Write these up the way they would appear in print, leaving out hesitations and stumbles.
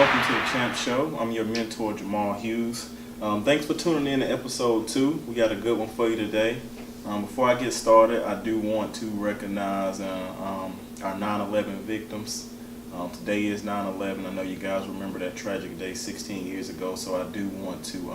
welcome to the CHAMPS show. I'm your mentor, Jamal Hughes. Thanks for tuning in to episode 2. We got a good one for you today. Before I get started, I do want to recognize our 9/11 victims. Today is 9/11. I know you guys remember that tragic day 16 years ago, so I do want to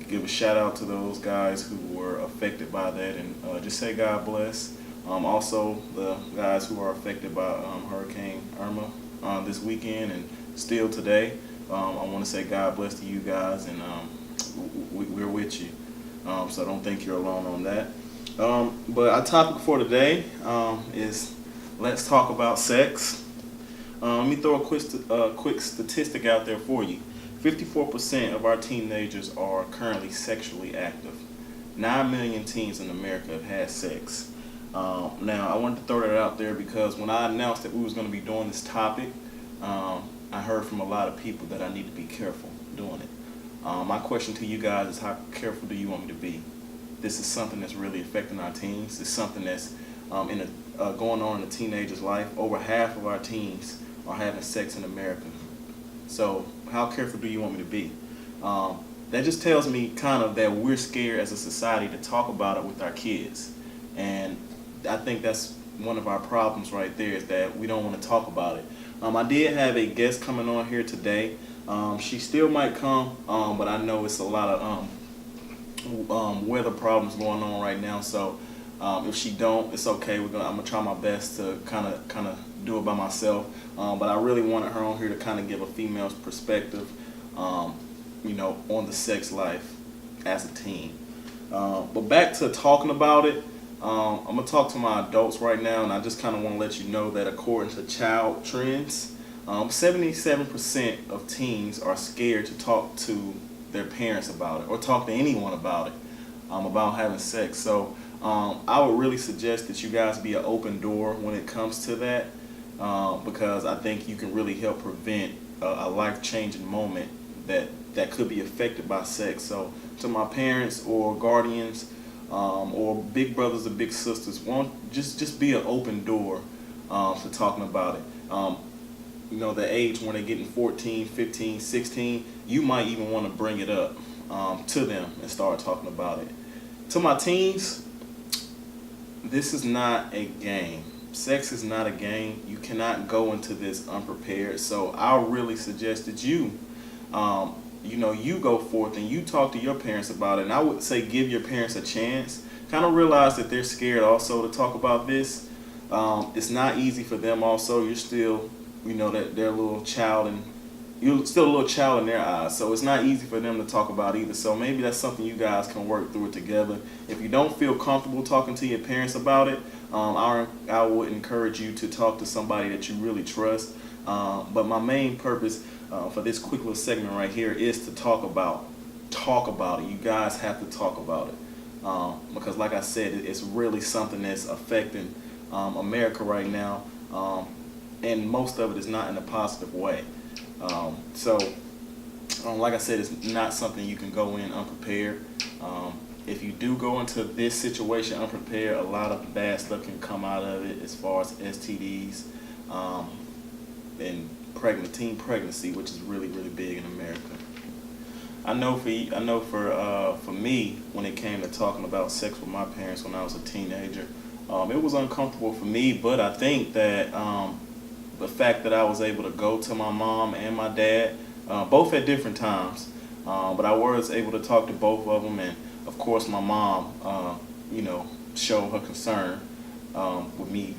give a shout out to those guys who were affected by that and just say God bless. Also, the guys who are affected by Hurricane Irma this weekend and still today, I want to say God bless to you guys, and we're with you. So don't think you're alone on that. But our topic for today is let's talk about sex. Let me throw a quick statistic out there for you. 54% of our teenagers are currently sexually active. 9 million teens in America have had sex. Now, I wanted to throw that out there because when I announced that we was going to be doing this topic, I heard from a lot of people that I need to be careful doing it. My question to you guys is, how careful do you want me to be? This is something that's really affecting our teens. It's something that's going on in a teenager's life. Over half of our teens are having sex in America. So how careful do you want me to be? That just tells me kind of that we're scared as a society to talk about it with our kids. And I think that's one of our problems right there, is that we don't want to talk about it. I did have a guest coming on here today. She still might come, but I know it's a lot of weather problems going on right now. So if she don't, it's okay. I'm gonna try my best to kind of do it by myself. But I really wanted her on here to kind of give a female's perspective, on the sex life as a teen. But back to talking about it. I'm going to talk to my adults right now, and I just kind of want to let you know that according to Child Trends, 77% of teens are scared to talk to their parents about it or talk to anyone about it, about having sex. So I would really suggest that you guys be an open door when it comes to that, because I think you can really help prevent a life-changing moment that could be affected by sex. So to my parents or guardians, or big brothers or big sisters, just be an open door to talking about it. The age when they're getting 14, 15, 16, you might even want to bring it up to them and start talking about it. To my teens, this is not a game. Sex is not a game. You cannot go into this unprepared. So I really suggest that you go forth and you talk to your parents about it. And I would say give your parents a chance. Kind of realize that they're scared also to talk about this. It's not easy for them also. You're still, that they're a little child, and you're still a little child in their eyes. So it's not easy for them to talk about either. So maybe that's something you guys can work through it together. If you don't feel comfortable talking to your parents about it, I would encourage you to talk to somebody that you really trust. But my main purpose for this quick little segment right here is to talk about it. You guys have to talk about it, because like I said, it's really something that's affecting America right now, and most of it is not in a positive way. So like I said, it's not something you can go in unprepared. If you do go into this situation unprepared, a lot of bad stuff can come out of it, as far as STDs and teen pregnancy, which is really, really big in America. I know for me, when it came to talking about sex with my parents when I was a teenager, it was uncomfortable for me. But I think that the fact that I was able to go to my mom and my dad, both at different times, but I was able to talk to both of them, and of course my mom, showed her concern with me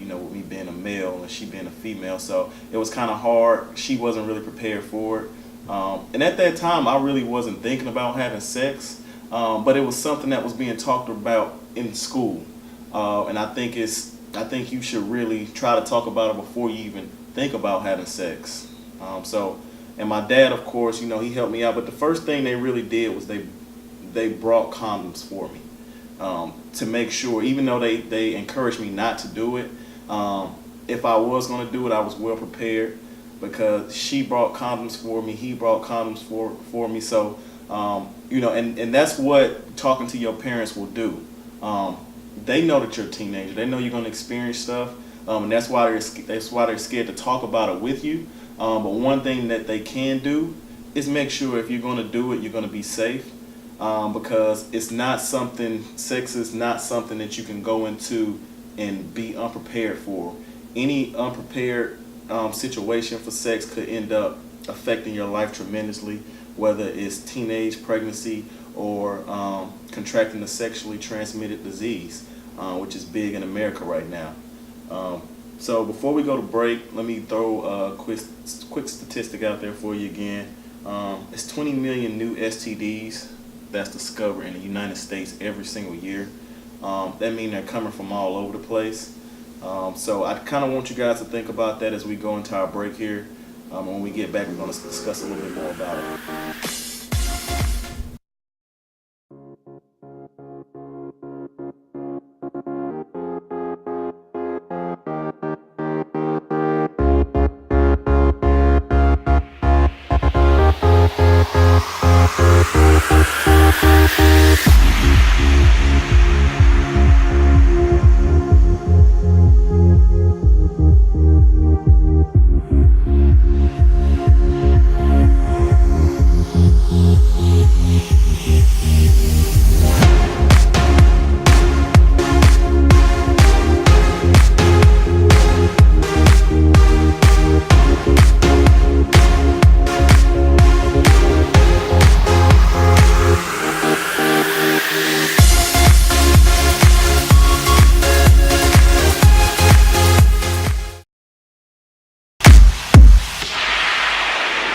being a male and she being a female. So it was kind of hard. She wasn't really prepared for it. And at that time, I really wasn't thinking about having sex, but it was something that was being talked about in school. And I think you should really try to talk about it before you even think about having sex. And my dad, of course, he helped me out. But the first thing they really did was they brought condoms for me. To make sure, even though they encouraged me not to do it, if I was going to do it, I was well prepared, because she brought condoms for me, he brought condoms for me. So, and that's what talking to your parents will do. They know that you're a teenager. They know you're going to experience stuff, and that's why they're scared to talk about it with you. But one thing that they can do is make sure if you're going to do it, you're going to be safe. Because it's not something, sex is not something that you can go into and be unprepared for. Any unprepared situation for sex could end up affecting your life tremendously, whether it's teenage pregnancy or contracting a sexually transmitted disease, which is big in America right now. So before we go to break, let me throw a quick statistic out there for you again. It's 20 million new STDs that's discovered in the United States every single year. That means they're coming from all over the place. So I kind of want you guys to think about that as we go into our break here. When we get back, we're going to discuss a little bit more about it.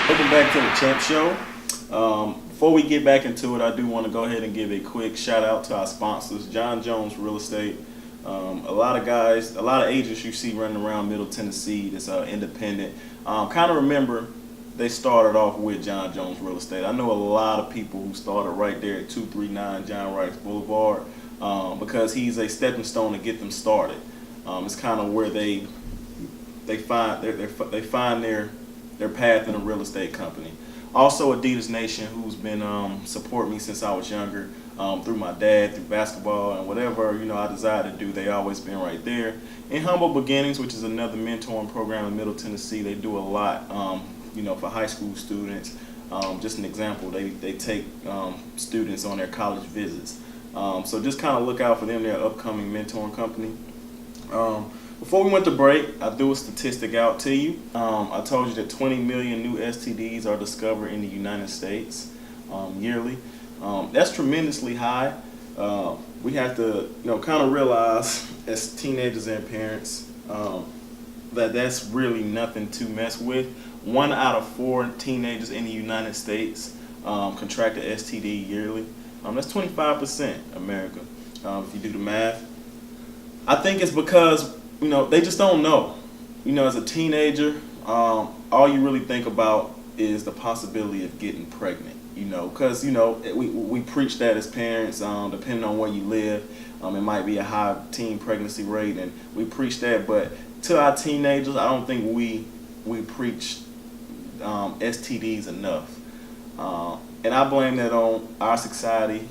Welcome back to the Champ Show. Before we get back into it, I do want to go ahead and give a quick shout out to our sponsors, John Jones Real Estate. A lot of agents you see running around Middle Tennessee that's independent. Kind of remember they started off with John Jones Real Estate. I know a lot of people who started right there at 239 John Rice Boulevard because he's a stepping stone to get them started. It's kind of where they find their path in a real estate company. Also, Adidas Nation, who's been supporting me since I was younger, through my dad, through basketball, and whatever I desire to do. They always been right there. And Humble Beginnings, which is another mentoring program in Middle Tennessee. They do a lot, for high school students. Just an example, they take students on their college visits. So just kind of look out for them. Their upcoming mentoring company. Before we went to break, I threw a statistic out to you. I told you that 20 million new STDs are discovered in the United States yearly. That's tremendously high. We have to, kind of realize as teenagers and parents that that's really nothing to mess with. 1 out of 4 teenagers in the United States contract an STD yearly. That's 25%, America. If you do the math, I think it's because they just don't know. As a teenager, all you really think about is the possibility of getting pregnant. Because we preach that as parents. Depending on where you live, it might be a high teen pregnancy rate, and we preach that. But to our teenagers, I don't think we preach STDs enough, and I blame that on our society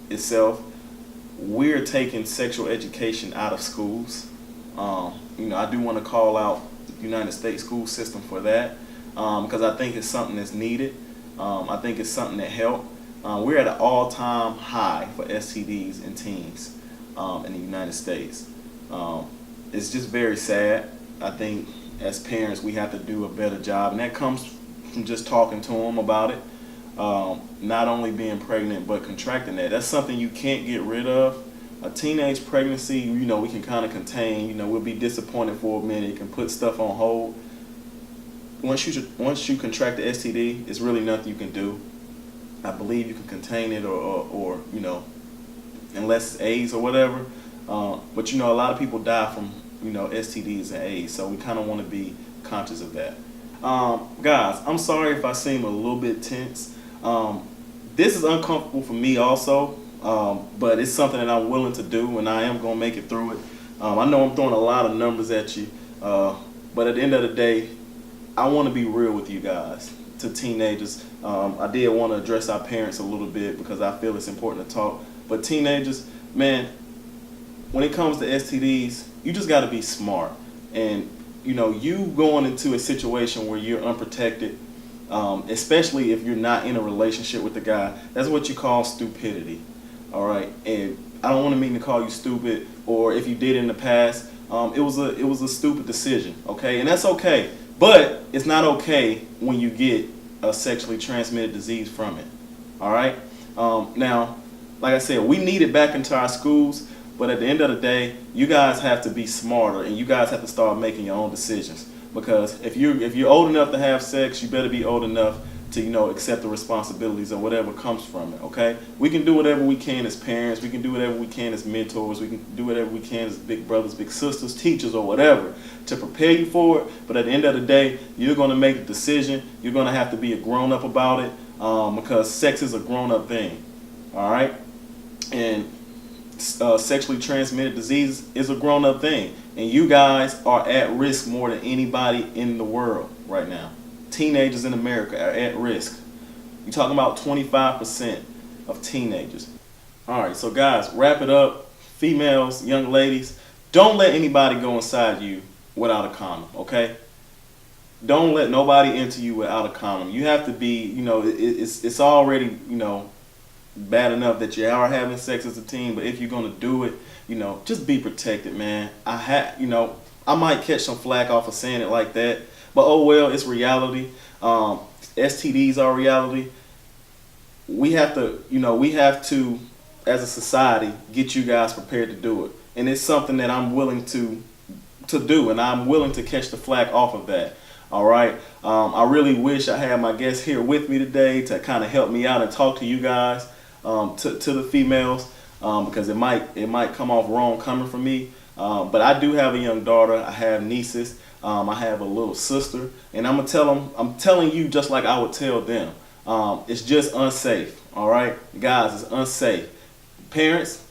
itself. We're taking sexual education out of schools. I do want to call out the United States school system for that because I think it's something that's needed. I think it's something that helps. We're at an all-time high for STDs in teens in the United States. It's just very sad. I think as parents we have to do a better job, and that comes from just talking to them about it. Not only being pregnant, but contracting that. That's something you can't get rid of. A teenage pregnancy, we can kind of contain. We'll be disappointed for a minute. You can put stuff on hold. Once you contract the STD, it's really nothing you can do. I believe you can contain it, or unless it's AIDS or whatever. But a lot of people die from STDs and AIDS, so we kind of want to be conscious of that. Guys, I'm sorry if I seem a little bit tense. This is uncomfortable for me also, but it's something that I'm willing to do, and I am going to make it through it. I know I'm throwing a lot of numbers at you, but at the end of the day, I want to be real with you guys, to teenagers. I did want to address our parents a little bit because I feel it's important to talk. But teenagers, man, when it comes to STDs, you just got to be smart. And, you going into a situation where you're unprotected, especially if you're not in a relationship with the guy, that's what you call stupidity. All right, and I don't want to mean to call you stupid, or if you did in the past, it was a stupid decision. Okay, and that's okay, but it's not okay when you get a sexually transmitted disease from it. All right, now, like I said, we need it back into our schools. But at the end of the day, you guys have to be smarter, and you guys have to start making your own decisions. Because if you're old enough to have sex, you better be old enough to accept the responsibilities of whatever comes from it. Okay? We can do whatever we can as parents. We can do whatever we can as mentors. We can do whatever we can as big brothers, big sisters, teachers, or whatever to prepare you for it. But at the end of the day, you're going to make a decision. You're going to have to be a grown up about it, because sex is a grown up thing. All right, and sexually transmitted disease is a grown-up thing, and you guys are at risk more than anybody in the world right now. Teenagers in America are at risk. You're talking about 25% of teenagers. All right, so guys, wrap it up. Females, young ladies, don't let anybody go inside you without a condom, okay? Don't let nobody enter you without a condom. You have to be, it's already, bad enough that you are having sex as a teen, but if you're gonna do it, just be protected, man. I might catch some flack off of saying it like that, but oh well, it's reality. STDs are reality. We have to, as a society, get you guys prepared to do it, and it's something that I'm willing to do, and I'm willing to catch the flack off of that. All right. I really wish I had my guest here with me today to kind of help me out and talk to you guys. To the females, because it might come off wrong coming from me, but I do have a young daughter. I have nieces. I have a little sister, and I'm telling you just like I would tell them. It's just unsafe. All right, guys, it's unsafe. Parents,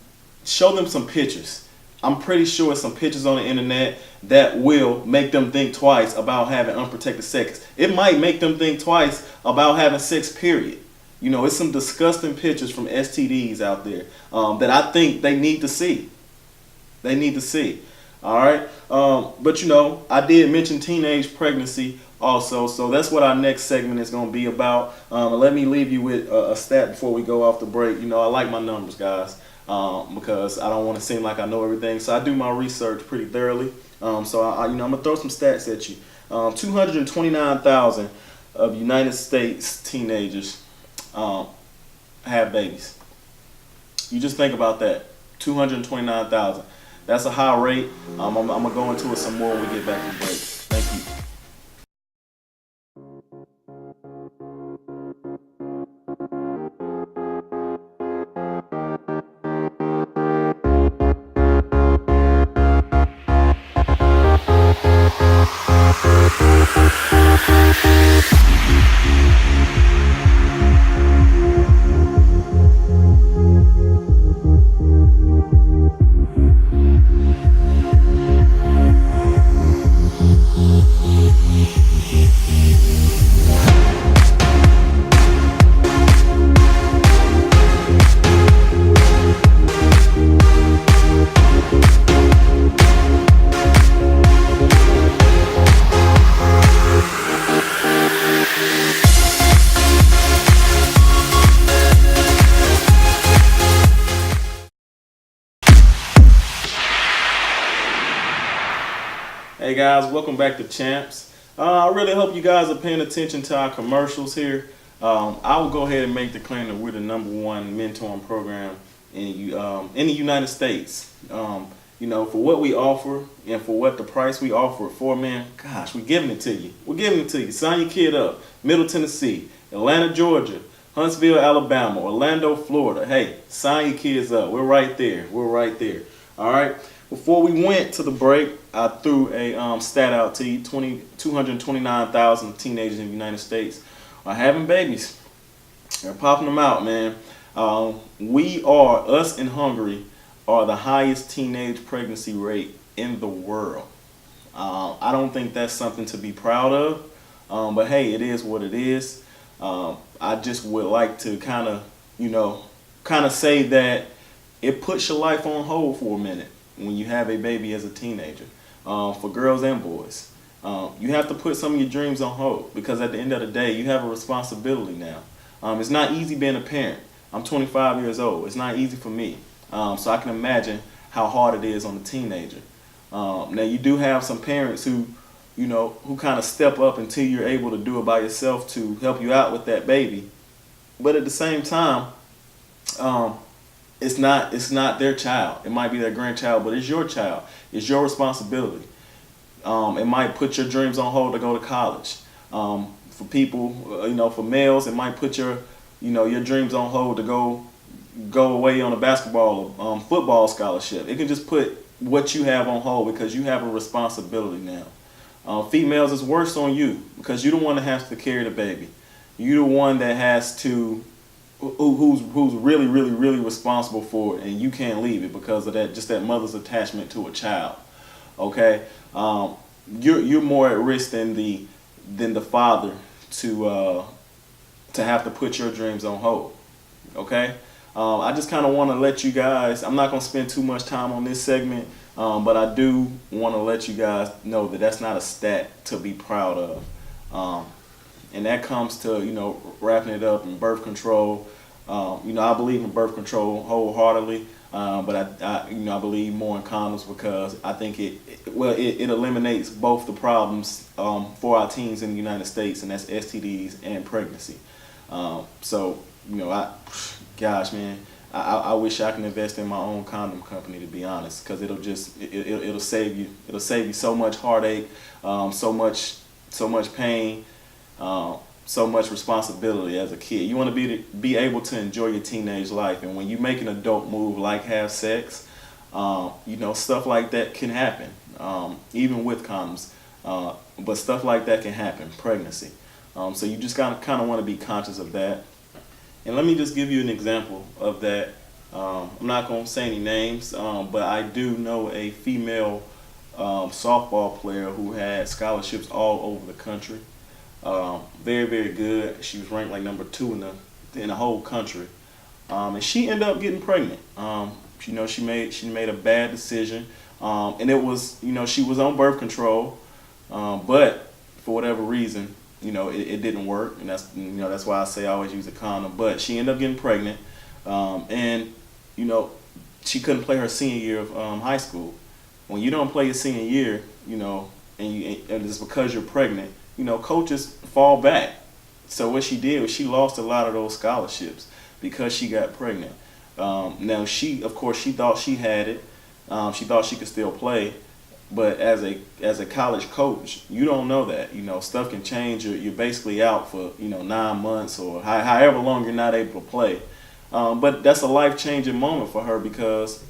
show them some pictures. I'm pretty sure some pictures on the internet that will make them think twice about having unprotected sex. It might make them think twice about having sex, period. It's some disgusting pictures from STDs out there that I think they need to see. They need to see. All right. But I did mention teenage pregnancy also, so that's what our next segment is going to be about. Let me leave you with a stat before we go off the break. I like my numbers, guys, because I don't want to seem like I know everything. So I do my research pretty thoroughly. So I'm gonna throw some stats at you. 229,000 of United States teenagers have babies. You just think about that. 229,000. That's a high rate. I'm gonna go into it some more when we get back to the break. Thank you. Hey guys, welcome back to Champs. I really hope you guys are paying attention to our commercials here. I will go ahead and make the claim that we're the #1 mentoring program in the United States. For what we offer and for what the price we offer it for, man, gosh, we're giving it to you. We're giving it to you. Sign your kid up. Middle Tennessee, Atlanta, Georgia, Huntsville, Alabama, Orlando, Florida. Hey, sign your kids up. We're right there. We're right there. All right. Before we went to the break, I threw a stat out to you. 229,000 teenagers in the United States are having babies. They're popping them out, man. Us in Hungary, are the highest teenage pregnancy rate in the world. I don't think that's something to be proud of, but hey, it is what it is. I just would like to kind of say that it puts your life on hold for a minute when you have a baby as a teenager, for girls and boys. You have to put some of your dreams on hold because at the end of the day, you have a responsibility now. It's not easy being a parent. I'm 25 years old. It's not easy for me. So I can imagine how hard it is on a teenager. Now you do have some parents who kind of step up until you're able to do it by yourself to help you out with that baby. But at the same time, it's not their child. It might be their grandchild, but it's your child. It's your responsibility. It might put your dreams on hold to go to college. For people, for males, it might put your dreams on hold to go away on a basketball or football scholarship. It can just put what you have on hold because you have a responsibility now. Females, it's worse on you because you're the one that has to carry the baby. You're the one that has to, who's really, really, really responsible for it, and you can't leave it because of that mother's attachment to a child. Okay, you're more at risk than the father to have to put your dreams on hold. Okay, I just kind of want to let you guys. I'm not gonna spend too much time on this segment, but I do want to let you guys know that that's not a stat to be proud of, and that comes to wrapping it up in birth control. I believe in birth control wholeheartedly. But I believe more in condoms because I think it eliminates both the problems for our teens in the United States, and that's STDs and pregnancy. I wish I can invest in my own condom company, to be honest, because it'll save you so much heartache, so much pain, so much responsibility as a kid. You want to be able to enjoy your teenage life, and when you make an adult move like have sex, stuff like that can happen, even with condoms. But stuff like that can happen, pregnancy. So you just kind of want to be conscious of that. And let me just give you an example of that. I'm not going to say any names, but I do know a female softball player who had scholarships all over the country. Very, very good. She was ranked like number 2 in the whole country, and she ended up getting pregnant. She made a bad decision, and it was she was on birth control, but for whatever reason it didn't work, and that's why I say I always use a condom. But she ended up getting pregnant, and she couldn't play her senior year of high school. When you don't play your senior year, and it's because you're pregnant. Coaches fall back. So what she did was she lost a lot of those scholarships because she got pregnant. Now she thought she had it. She thought she could still play, but as a college coach, you don't know that. Stuff can change. You're basically out for 9 months or however long you're not able to play. But that's a life-changing moment for her because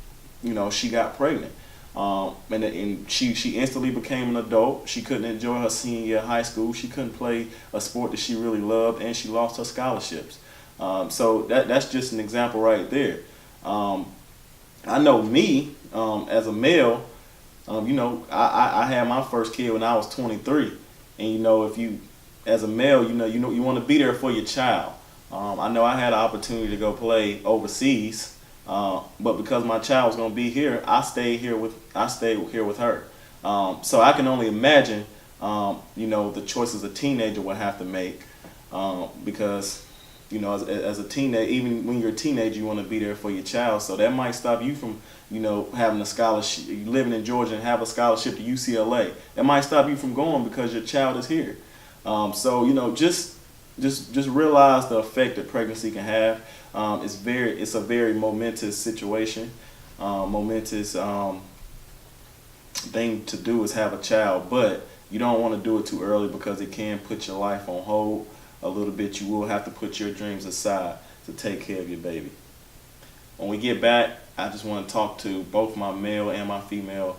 she got pregnant. And she instantly became an adult. She couldn't enjoy her senior year of high school. She couldn't play a sport that she really loved, and she lost her scholarships. So that's just an example right there. I know me as a male. I had my first kid when I was 23, and if you as a male, you want to be there for your child. I know I had an opportunity to go play overseas. But because my child was going to be here, I stayed here with her. So I can only imagine, the choices a teenager would have to make, because, as a teenager, even when you're a teenager, you want to be there for your child. So that might stop you from, having a scholarship. You living in Georgia and have a scholarship to UCLA. That might stop you from going because your child is here. So just realize the effect that pregnancy can have. It's a very momentous situation. Momentous thing to do is have a child, but you don't want to do it too early because it can put your life on hold a little bit. You will have to put your dreams aside to take care of your baby. When we get back, I just want to talk to both my male and my female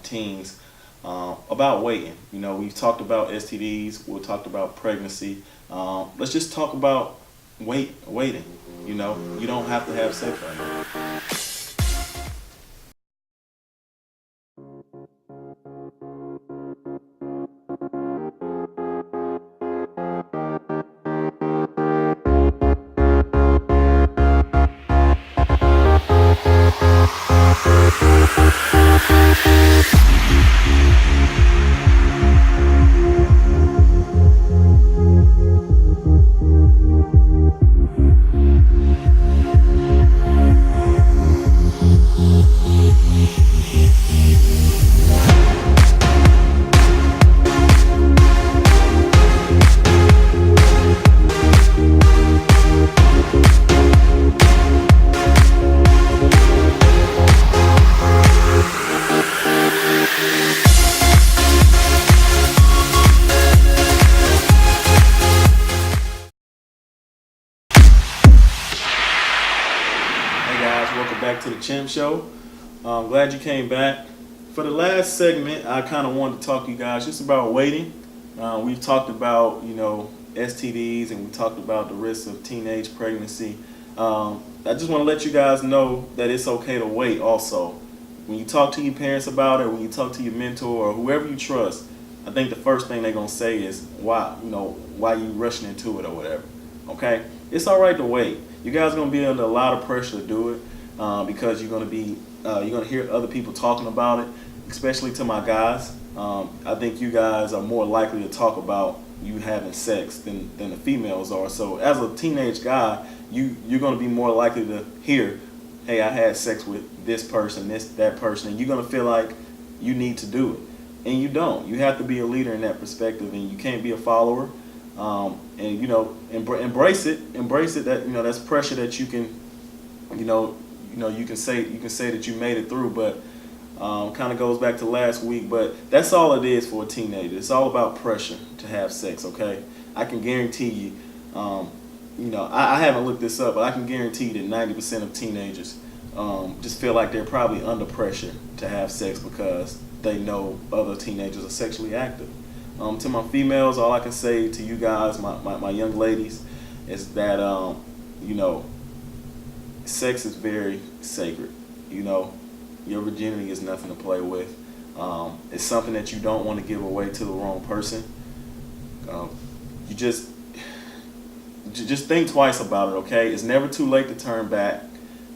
teens about waiting. We've talked about STDs. We'll talk about pregnancy. Let's just talk about waiting. You don't have to have sex right now. to the Champ Show. I'm glad you came back. For the last segment, I kind of wanted to talk to you guys just about waiting. We've talked about, STDs, and we talked about the risks of teenage pregnancy. I just want to let you guys know that it's okay to wait also. When you talk to your parents about it, when you talk to your mentor or whoever you trust, I think the first thing they're going to say is, why you rushing into it or whatever. Okay? It's all right to wait. You guys are going to be under a lot of pressure to do it because you're going to hear other people talking about it, especially to my guys. I think you guys are more likely to talk about you having sex than the females are. So as a teenage guy, you're going to be more likely to hear, hey, I had sex with this person, that person, and you're going to feel like you need to do it. And you don't. You have to be a leader in that perspective, and you can't be a follower. And embrace it. Embrace it that that's pressure that you can, you can say that you made it through, but kind of goes back to last week. But that's all it is for a teenager. It's all about pressure to have sex. Okay, I can guarantee you. I haven't looked this up, but I can guarantee you that 90% of teenagers just feel like they're probably under pressure to have sex because they know other teenagers are sexually active. To my females, all I can say to you guys, my young ladies, is that sex is very sacred. Your virginity is nothing to play with. It's something that you don't want to give away to the wrong person. You just think twice about it, okay? It's never too late to turn back.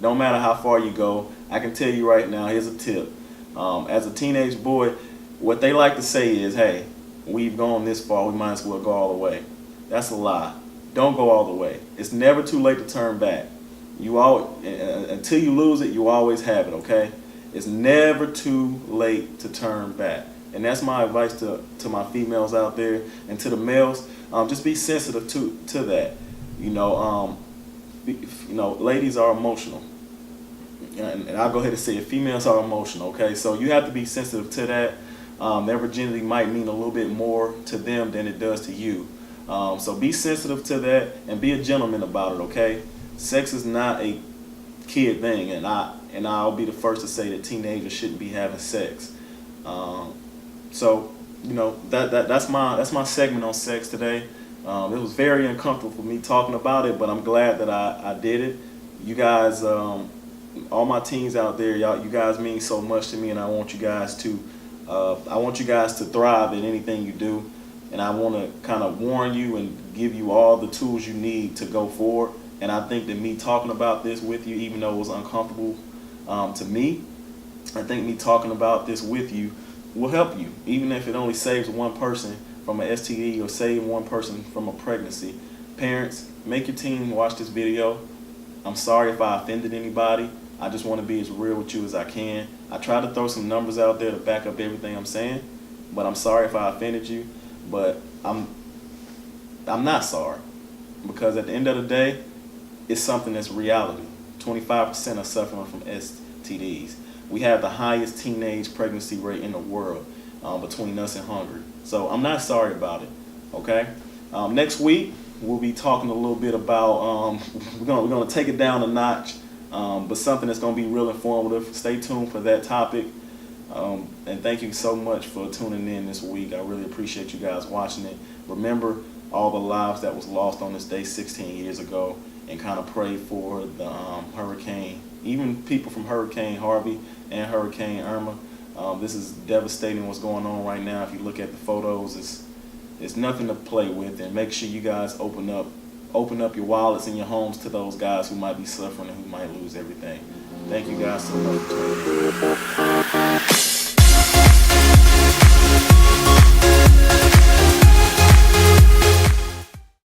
No matter how far you go. I can tell you right now, here's a tip. As a teenage boy, what they like to say is, hey, we've gone this far, we might as well go all the way. That's a lie. Don't go all the way. It's never too late to turn back. Until you lose it, you always have it, okay? It's never too late to turn back. And that's my advice to my females out there and to the males. Just be sensitive to that. Ladies are emotional. And I'll go ahead and say it, females are emotional, okay? So you have to be sensitive to that. Their virginity might mean a little bit more to them than it does to you. So be sensitive to that and be a gentleman about it, okay? Sex is not a kid thing, and I'll be the first to say that teenagers shouldn't be having sex. That's my segment on sex today. It was very uncomfortable for me talking about it, but I'm glad that I did it. You guys, all my teens out there, you guys mean so much to me, and I want you guys to thrive in anything you do, and I want to kind of warn you and give you all the tools you need to go forward. And I think that me talking about this with you, even though it was uncomfortable to me, I think me talking about this with you will help you, even if it only saves one person from an STD or save one person from a pregnancy. Parents, make your teen watch this video. I'm sorry if I offended anybody. I just want to be as real with you as I can. I try to throw some numbers out there to back up everything I'm saying, but I'm sorry if I offended you. But I'm not sorry, because at the end of the day, it's something that's reality. 25% are suffering from STDs. We have the highest teenage pregnancy rate in the world between us and Hungary. So I'm not sorry about it. Okay. Next week we'll be talking a little bit about we're gonna take it down a notch. But something that's going to be real informative. Stay tuned for that topic. And thank you so much for tuning in this week. I really appreciate you guys watching it. Remember all the lives that was lost on this day 16 years ago, and kind of pray for the hurricane, even people from Hurricane Harvey and Hurricane Irma. This is devastating what's going on right now. If you look at the photos, it's nothing to play with. And make sure you guys open up your wallets and your homes to those guys who might be suffering and who might lose everything. Thank you guys so much for tuning in.